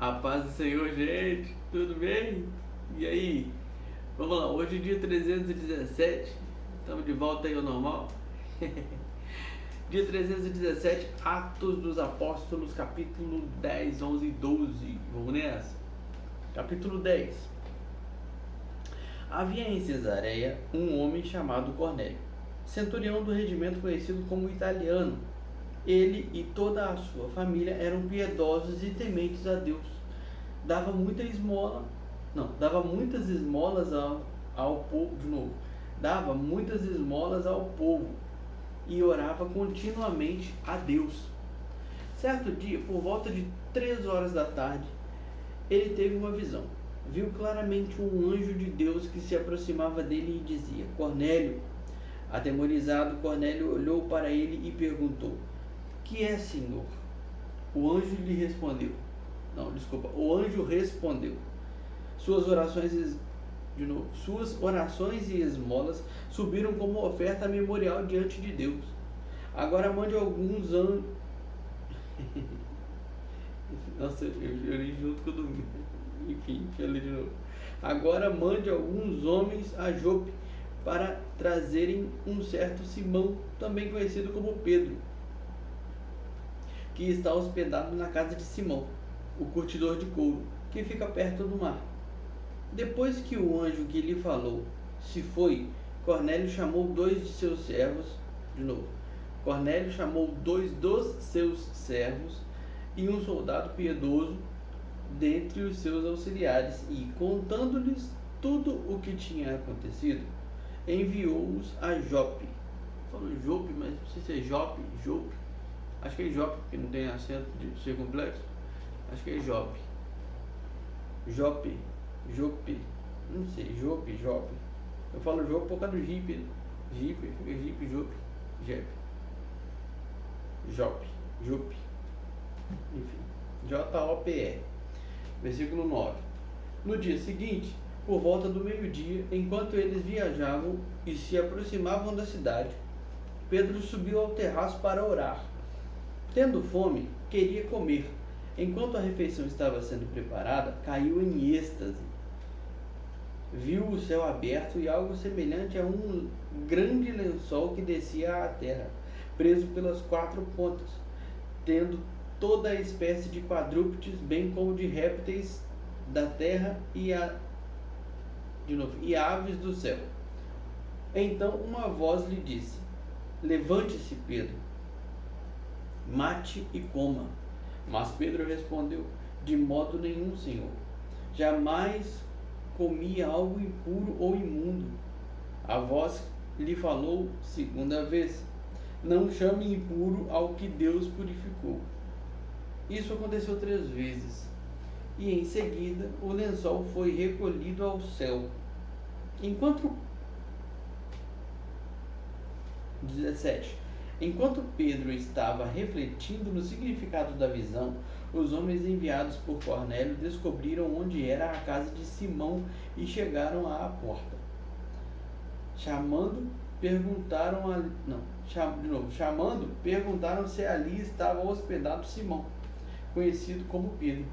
A paz do Senhor, gente, tudo bem? E aí? Vamos lá, hoje é dia 317, estamos de volta aí ao normal. Dia 317, Atos dos Apóstolos, capítulo 10, 11 e 12. Vamos nessa? Capítulo 10. Havia em Cesareia um homem chamado Cornélio, centurião do regimento conhecido como Italiano. Ele e toda a sua família eram piedosos e tementes a Deus. Dava muita esmola, não, dava muitas esmolas ao povo, de novo. Dava muitas esmolas ao povo e orava continuamente a Deus. Certo dia, por volta de 3 horas da tarde, ele teve uma visão. Viu claramente um anjo de Deus que se aproximava dele e dizia: Cornélio. Atemorizado, Cornélio olhou para ele e perguntou: Que é, Senhor? O anjo lhe respondeu. Não, desculpa. O anjo respondeu: Suas orações e esmolas subiram como oferta memorial diante de Deus. Agora mande alguns anjos. Nossa, eu li junto que eu dormi. Enfim, deixa eu ler de novo. Agora mande alguns homens a Jope para trazerem um certo Simão, também conhecido como Pedro, que está hospedado na casa de Simão, o curtidor de couro, que fica perto do mar. Depois que o anjo que lhe falou se foi, Cornélio chamou dois de seus servos, de novo. Cornélio chamou dois dos seus servos e um soldado piedoso dentre os seus auxiliares e, contando-lhes tudo o que tinha acontecido, enviou-os a Jope. Falo Jope, mas não sei se é Jope. Acho que é Jope, porque não tem acento de ser complexo. Acho que é Jope. Jope. Não sei, Jope. Eu falo Jope por causa do Jeep. Jope. Enfim, Jope. Versículo 9. No dia seguinte, por volta do meio-dia, enquanto eles viajavam e se aproximavam da cidade, Pedro subiu ao terraço para orar. Tendo fome, queria comer. Enquanto a refeição estava sendo preparada, caiu em êxtase. Viu o céu aberto e algo semelhante a um grande lençol que descia à terra, preso pelas quatro pontas, tendo toda a espécie de quadrúpedes, bem como de répteis da terra e aves do céu. Então uma voz lhe disse: Levante-se, Pedro, mate e coma. Mas Pedro respondeu: De modo nenhum, Senhor. Jamais comi algo impuro ou imundo. A voz lhe falou segunda vez: Não chame impuro ao que Deus purificou. Isso aconteceu 3 vezes, e em seguida o lençol foi recolhido ao céu. Enquanto 17. Enquanto Pedro estava refletindo no significado da visão, os homens enviados por Cornélio descobriram onde era a casa de Simão e chegaram à porta. Chamando, perguntaram se ali estava hospedado Simão, conhecido como Pedro.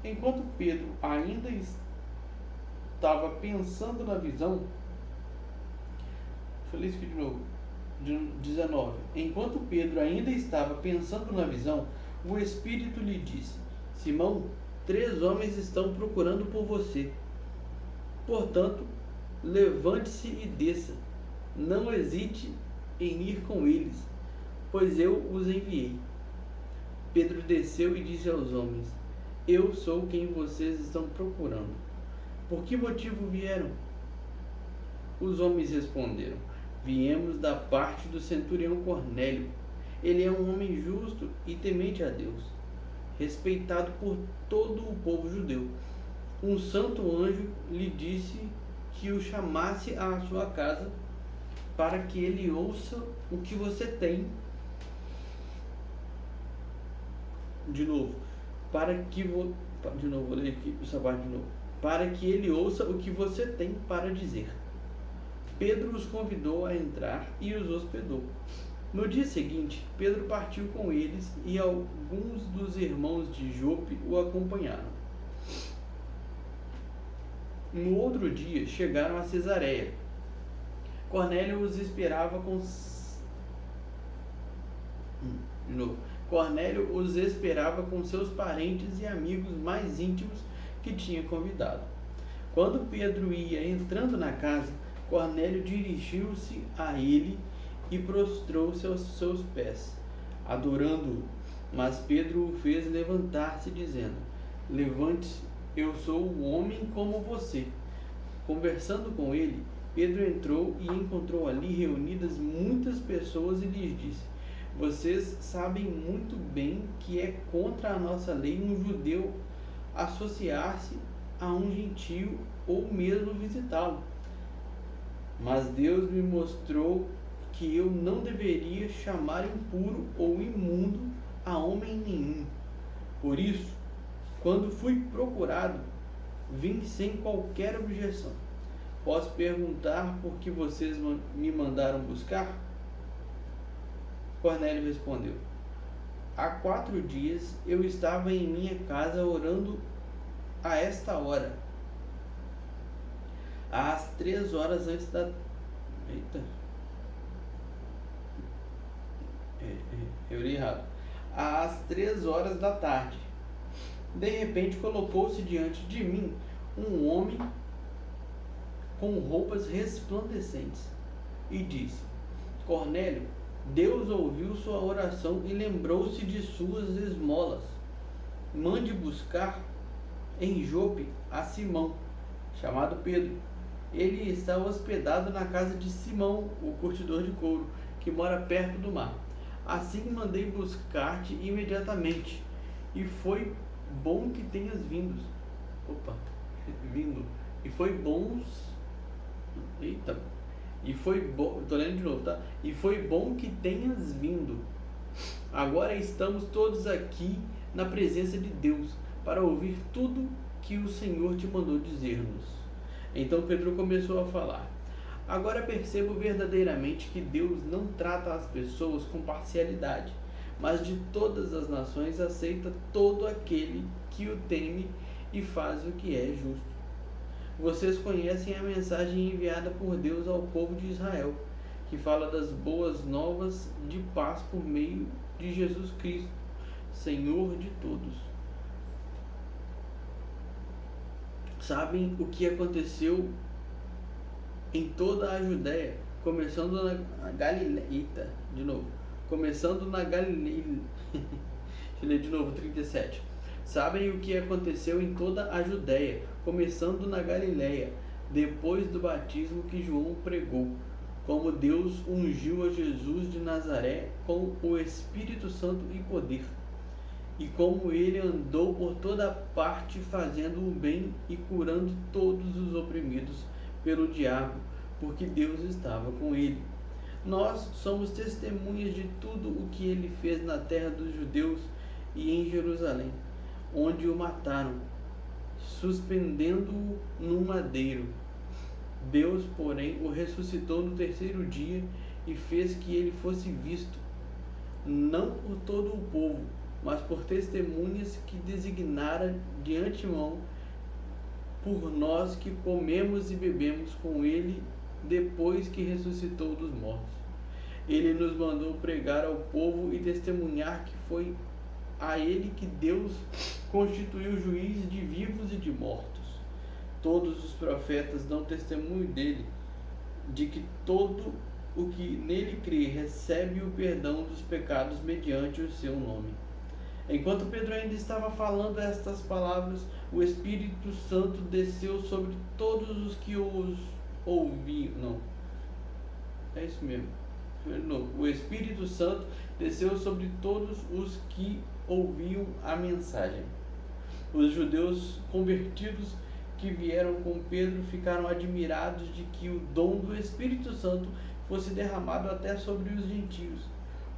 Enquanto Pedro ainda estava pensando na visão, deixa eu ler isso aqui de novo. 19. Enquanto Pedro ainda estava pensando na visão, o Espírito lhe disse: Simão, 3 homens estão procurando por você. Portanto, levante-se e desça. Não hesite em ir com eles, pois eu os enviei. Pedro desceu e disse aos homens: Eu sou quem vocês estão procurando. Por que motivo vieram? Os homens responderam: Viemos da parte do centurião Cornélio. Ele é um homem justo e temente a Deus, respeitado por todo o povo judeu. Um santo anjo lhe disse que o chamasse à sua casa para que ele ouça o que você tem. Vou ler aqui essa parte de novo. Para que ele ouça o que você tem para dizer. Pedro os convidou a entrar e os hospedou. No dia seguinte, Pedro partiu com eles e alguns dos irmãos de Jope o acompanharam. No outro dia, chegaram a Cesareia. Cornélio os esperava com seus parentes e amigos mais íntimos que tinha convidado. Quando Pedro ia entrando na casa, Cornélio dirigiu-se a ele e prostrou-se aos seus pés, adorando-o. Mas Pedro o fez levantar-se, dizendo: Levante-se, eu sou um homem como você. Conversando com ele, Pedro entrou e encontrou ali reunidas muitas pessoas e lhes disse: Vocês sabem muito bem que é contra a nossa lei um judeu associar-se a um gentio ou mesmo visitá-lo. Mas Deus me mostrou que eu não deveria chamar impuro ou imundo a homem nenhum. Por isso, quando fui procurado, vim sem qualquer objeção. Posso perguntar por que vocês me mandaram buscar? Cornélio respondeu: Há 4 dias eu estava em minha casa orando a esta hora, às 3 horas antes da... eu li errado. Às 3 horas da tarde. De repente colocou-se diante de mim um homem com roupas resplandecentes e disse: Cornélio, Deus ouviu sua oração e lembrou-se de suas esmolas. Mande buscar em Jope a Simão, chamado Pedro. Ele está hospedado na casa de Simão, o curtidor de couro, que mora perto do mar. Assim mandei buscar-te imediatamente, e foi bom que tenhas vindo. E foi bom, tô lendo de novo, tá? E foi bom que tenhas vindo. Agora estamos todos aqui na presença de Deus para ouvir tudo que o Senhor te mandou dizer-nos. Então Pedro começou a falar: Agora percebo verdadeiramente que Deus não trata as pessoas com parcialidade, mas de todas as nações aceita todo aquele que o teme e faz o que é justo. Vocês conhecem a mensagem enviada por Deus ao povo de Israel, que fala das boas novas de paz por meio de Jesus Cristo, Senhor de todos. Sabem o que aconteceu em toda a Judéia, começando na Galileia. Começando na Galileia. Deixa eu ler de novo, 37. Sabem o que aconteceu em toda a Judéia, começando na Galileia, depois do batismo que João pregou, como Deus ungiu a Jesus de Nazaré com o Espírito Santo e poder, e como ele andou por toda parte fazendo o bem e curando todos os oprimidos pelo diabo, porque Deus estava com ele. Nós somos testemunhas de tudo o que ele fez na terra dos judeus e em Jerusalém, onde o mataram, suspendendo-o num madeiro. Deus, porém, o ressuscitou no 3º dia e fez que ele fosse visto, não por todo o povo, mas por testemunhas que designara de antemão, por nós que comemos e bebemos com ele depois que ressuscitou dos mortos. Ele nos mandou pregar ao povo e testemunhar que foi a ele que Deus constituiu juiz de vivos e de mortos. Todos os profetas dão testemunho dele, de que todo o que nele crê recebe o perdão dos pecados mediante o seu nome. Enquanto Pedro ainda estava falando estas palavras, o Espírito Santo desceu sobre todos os que os ouviam. Não, é isso mesmo. O Espírito Santo desceu sobre todos os que ouviam a mensagem. Os judeus convertidos que vieram com Pedro ficaram admirados de que o dom do Espírito Santo fosse derramado até sobre os gentios,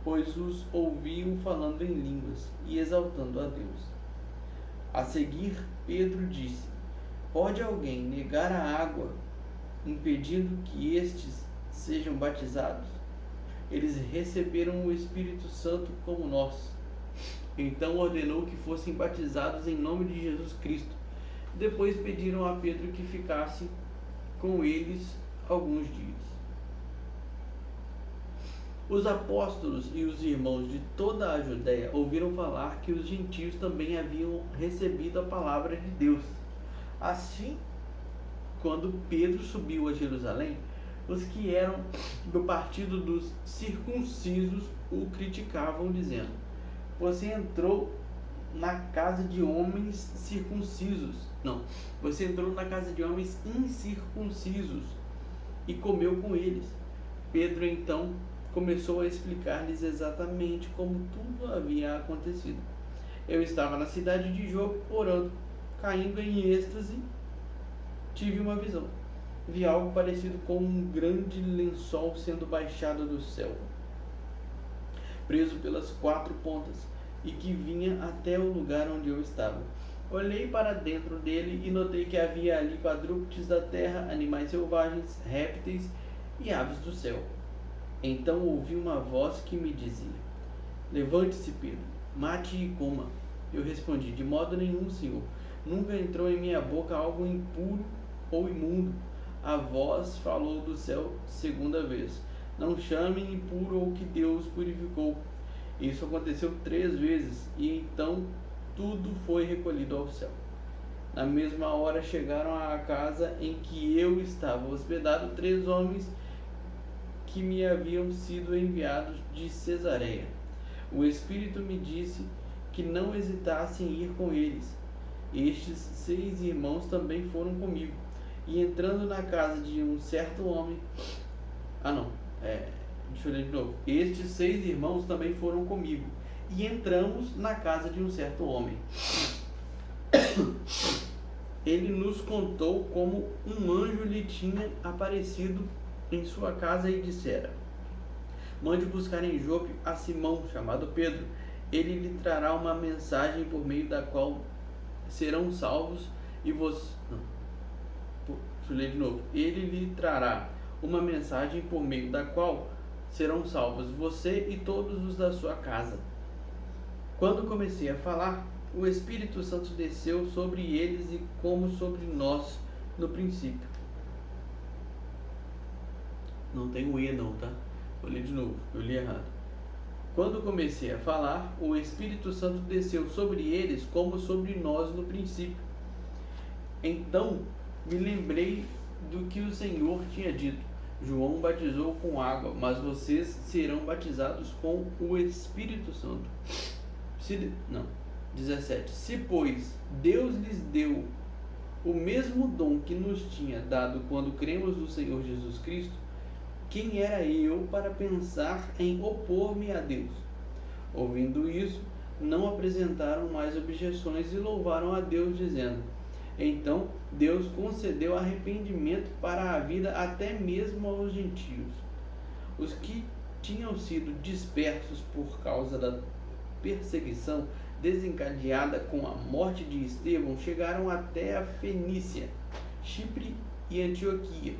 pois os ouviam falando em línguas e exaltando a Deus. A seguir, Pedro disse: Pode alguém negar a água, impedindo que estes sejam batizados? eles receberam o Espírito Santo como nós. Então ordenou que fossem batizados em nome de Jesus Cristo. Depois pediram a Pedro que ficasse com eles alguns dias. Os apóstolos e os irmãos de toda a Judéia ouviram falar que os gentios também haviam recebido a palavra de Deus. Assim, quando Pedro subiu a Jerusalém, os que eram do partido dos circuncisos o criticavam, dizendo: você entrou na casa de homens circuncisos. Não, você entrou na casa de homens incircuncisos e comeu com eles. Pedro então começou a explicar-lhes exatamente como tudo havia acontecido. Eu estava na cidade de Jope orando, caindo em êxtase, tive uma visão. Vi algo parecido com um grande lençol sendo baixado do céu, preso pelas 4 pontas, e que vinha até o lugar onde eu estava. Olhei para dentro dele e notei que havia ali quadrúpedes da terra, animais selvagens, répteis e aves do céu. Então ouvi uma voz que me dizia: levante-se, Pedro, mate e coma. Eu respondi: de modo nenhum, Senhor. Nunca entrou em minha boca algo impuro ou imundo. A voz falou do céu segunda vez: não chamem impuro o que Deus purificou. Isso aconteceu 3 vezes, e então tudo foi recolhido ao céu. Na mesma hora chegaram à casa em que eu estava hospedado 3 homens que me haviam sido enviados de Cesareia. O Espírito me disse que não hesitasse em ir com eles. Estes 6 irmãos também foram comigo. E entrando na casa de um certo homem... Deixa eu ler de novo. Estes 6 irmãos também foram comigo. E entramos na casa de um certo homem. Ele nos contou como um anjo lhe tinha aparecido em sua casa e dissera: mande buscar em Jope a Simão, chamado Pedro. Ele lhe trará uma mensagem por meio da qual serão salvos e você... Deixa eu ler de novo. Ele lhe trará uma mensagem por meio da qual serão salvos você e todos os da sua casa. Quando comecei a falar, o Espírito Santo desceu sobre eles e como sobre nós no princípio. Não tem o E não, tá? Vou ler de novo, eu li errado. Quando comecei a falar, o Espírito Santo desceu sobre eles como sobre nós no princípio. Então me lembrei do que o Senhor tinha dito: João batizou com água, mas vocês serão batizados com o Espírito Santo. 17. Se, pois, Deus lhes deu o mesmo dom que nos tinha dado quando cremos no Senhor Jesus Cristo, quem era eu para pensar em opor-me a Deus? Ouvindo isso, não apresentaram mais objeções e louvaram a Deus, dizendo: então Deus concedeu arrependimento para a vida até mesmo aos gentios. Os que tinham sido dispersos por causa da perseguição desencadeada com a morte de Estevão chegaram até a Fenícia, Chipre e Antioquia,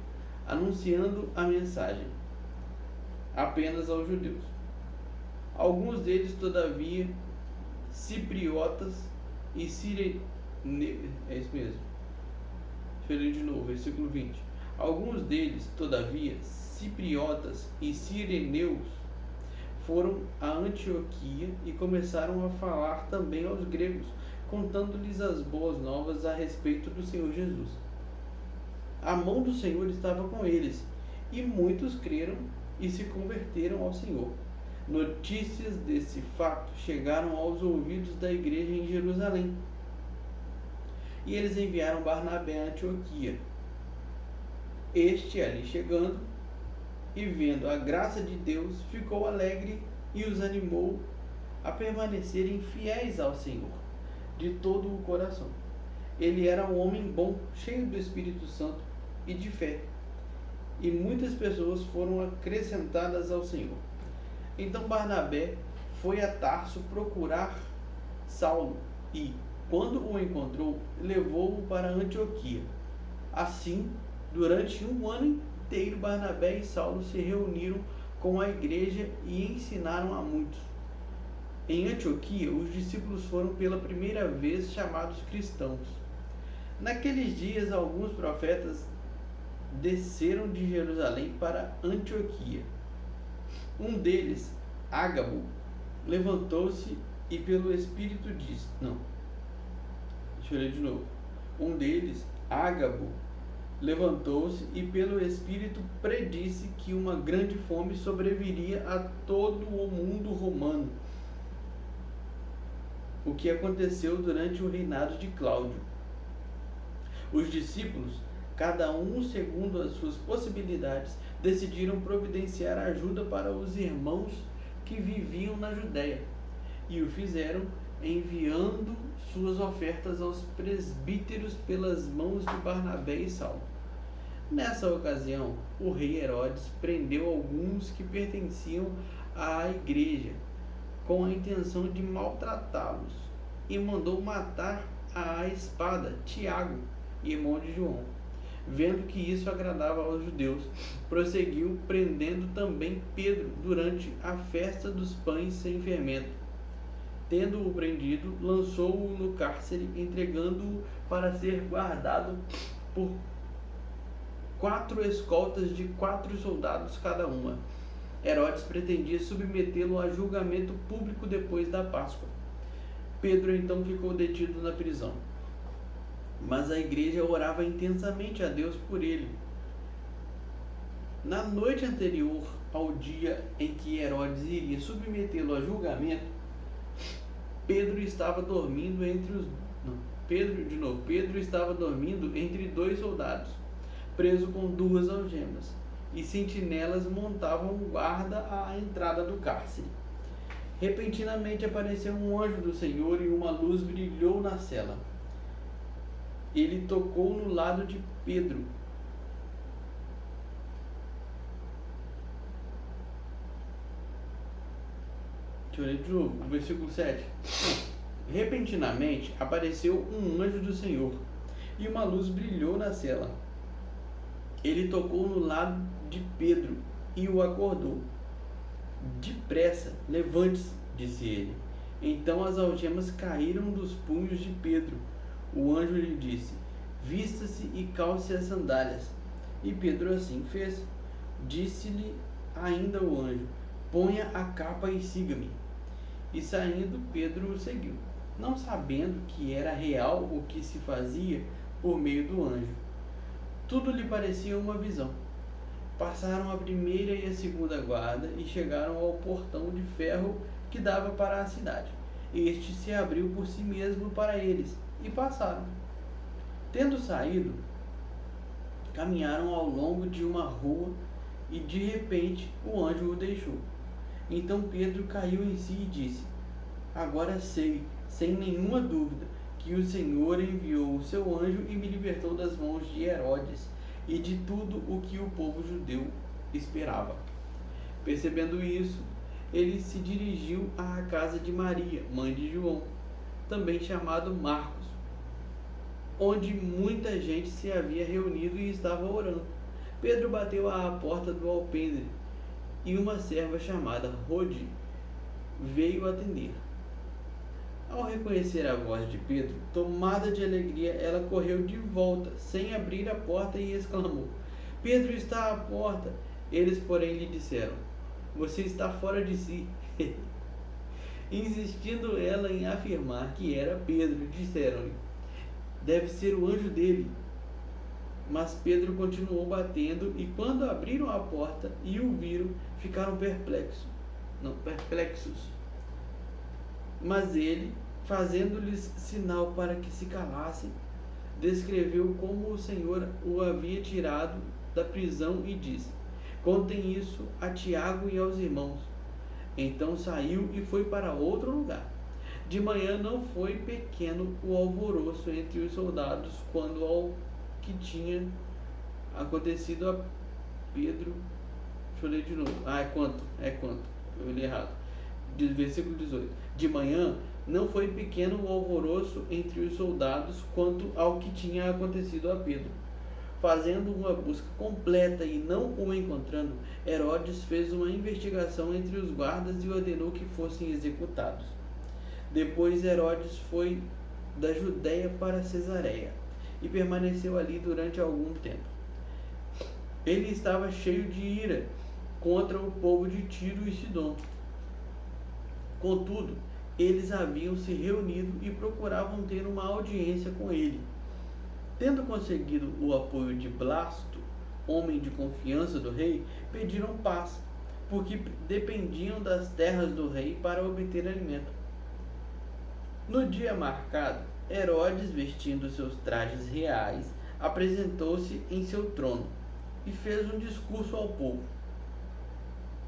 anunciando a mensagem apenas aos judeus. Alguns deles, todavia, cipriotas e versículo 20. Alguns deles, todavia, cipriotas e cireneus foram a Antioquia e começaram a falar também aos gregos, contando-lhes as boas novas a respeito do Senhor Jesus. A mão do Senhor estava com eles, e muitos creram e se converteram ao Senhor. Notícias desse fato chegaram aos ouvidos da igreja em Jerusalém, e eles enviaram Barnabé a Antioquia. Este, ali chegando e vendo a graça de Deus, ficou alegre e os animou a permanecerem fiéis ao Senhor de todo o coração. Ele era um homem bom, cheio do Espírito Santo e de fé, e muitas pessoas foram acrescentadas ao Senhor. Então Barnabé foi a Tarso procurar Saulo e, quando o encontrou, levou-o para Antioquia. Assim, durante 1 ano inteiro, Barnabé e Saulo se reuniram com a igreja e ensinaram a muitos. Em Antioquia, os discípulos foram pela primeira vez chamados cristãos. Naqueles dias, alguns profetas desceram de Jerusalém para Antioquia. Um deles, Ágabo, levantou-se e pelo Espírito disse... Deixa eu ler de novo. Um deles, Ágabo, levantou-se e pelo Espírito predisse que uma grande fome sobreviria a todo o mundo romano, o que aconteceu durante o reinado de Cláudio. Os discípulos, cada um segundo as suas possibilidades, decidiram providenciar ajuda para os irmãos que viviam na Judéia, e o fizeram enviando suas ofertas aos presbíteros pelas mãos de Barnabé e Saulo. Nessa ocasião, o rei Herodes prendeu alguns que pertenciam à igreja, com a intenção de maltratá-los, e mandou matar à espada Tiago, irmão de João. Vendo que isso agradava aos judeus, prosseguiu prendendo também Pedro durante a festa dos pães sem fermento. Tendo-o prendido, lançou-o no cárcere, entregando-o para ser guardado por 4 escoltas de 4 soldados cada uma. Herodes pretendia submetê-lo a julgamento público depois da Páscoa. Pedro então ficou detido na prisão. Mas a igreja orava intensamente a Deus por ele. Na noite anterior ao dia em que Herodes iria submetê-lo a julgamento, Pedro estava dormindo entre 2 soldados, preso com 2 algemas, e sentinelas montavam guarda à entrada do cárcere. Repentinamente apareceu um anjo do Senhor e uma luz brilhou na cela. Ele tocou no lado de Pedro. Deixa eu ler de novo, o versículo 7. Repentinamente apareceu um anjo do Senhor e uma luz brilhou na cela. Ele tocou no lado de Pedro e o acordou. Depressa, levante-se, disse ele. Então as algemas caíram dos punhos de Pedro. O anjo lhe disse: vista-se e calce as sandálias. E Pedro assim fez. Disse-lhe ainda o anjo: ponha a capa e siga-me. E saindo, Pedro o seguiu, não sabendo que era real o que se fazia por meio do anjo. Tudo lhe parecia uma visão. Passaram a primeira e a segunda guarda e chegaram ao portão de ferro que dava para a cidade. Este se abriu por si mesmo para eles, e passaram. Tendo saído, caminharam ao longo de uma rua, e de repente o anjo o deixou. Então Pedro caiu em si e disse: agora sei, sem nenhuma dúvida, que o Senhor enviou o seu anjo e me libertou das mãos de Herodes e de tudo o que o povo judeu esperava. Percebendo isso, ele se dirigiu à casa de Maria, mãe de João, também chamado Marcos, onde muita gente se havia reunido e estava orando. Pedro bateu à porta do alpendre e uma serva chamada Rode veio atender. Ao reconhecer a voz de Pedro, tomada de alegria, ela correu de volta, sem abrir a porta, e exclamou: Pedro está à porta. Eles, porém, lhe disseram: você está fora de si. Insistindo ela em afirmar que era Pedro, disseram-lhe: deve ser o anjo dele. Mas Pedro continuou batendo, e quando abriram a porta e o viram, ficaram perplexos. Mas ele, fazendo-lhes sinal para que se calassem, descreveu como o Senhor o havia tirado da prisão e disse: contem isso a Tiago e aos irmãos. Então saiu e foi para outro lugar. De manhã não foi pequeno o alvoroço entre os soldados quando ao que tinha acontecido a Pedro. Deixa eu ler de novo. É quanto? Eu li errado. Versículo 18. De manhã não foi pequeno o alvoroço entre os soldados quanto ao que tinha acontecido a Pedro. Fazendo uma busca completa e não o encontrando, Herodes fez uma investigação entre os guardas e ordenou que fossem executados. Depois Herodes foi da Judéia para Cesareia e permaneceu ali durante algum tempo. Ele estava cheio de ira contra o povo de Tiro e Sidom. Contudo, eles haviam se reunido e procuravam ter uma audiência com ele. Tendo conseguido o apoio de Blasto, homem de confiança do rei, pediram paz, porque dependiam das terras do rei para obter alimento. No dia marcado, Herodes, vestindo seus trajes reais, apresentou-se em seu trono e fez um discurso ao povo.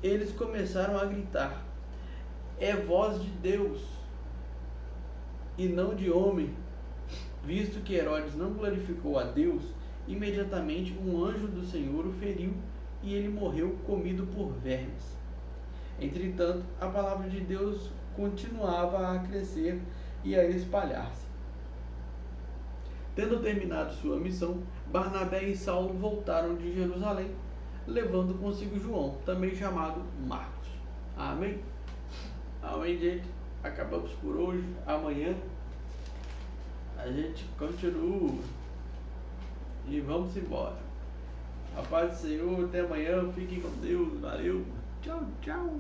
Eles começaram a gritar: "É voz de Deus e não de homem." Visto que Herodes não glorificou a Deus, imediatamente um anjo do Senhor o feriu e ele morreu comido por vermes. Entretanto, a palavra de Deus continuava a crescer e a espalhar-se. Tendo terminado sua missão, Barnabé e Saulo voltaram de Jerusalém, levando consigo João, também chamado Marcos. Amém? Amém, gente. Acabamos por hoje. Amanhã a gente continua e vamos embora. A paz do Senhor, até amanhã, fiquem com Deus, valeu, tchau, tchau.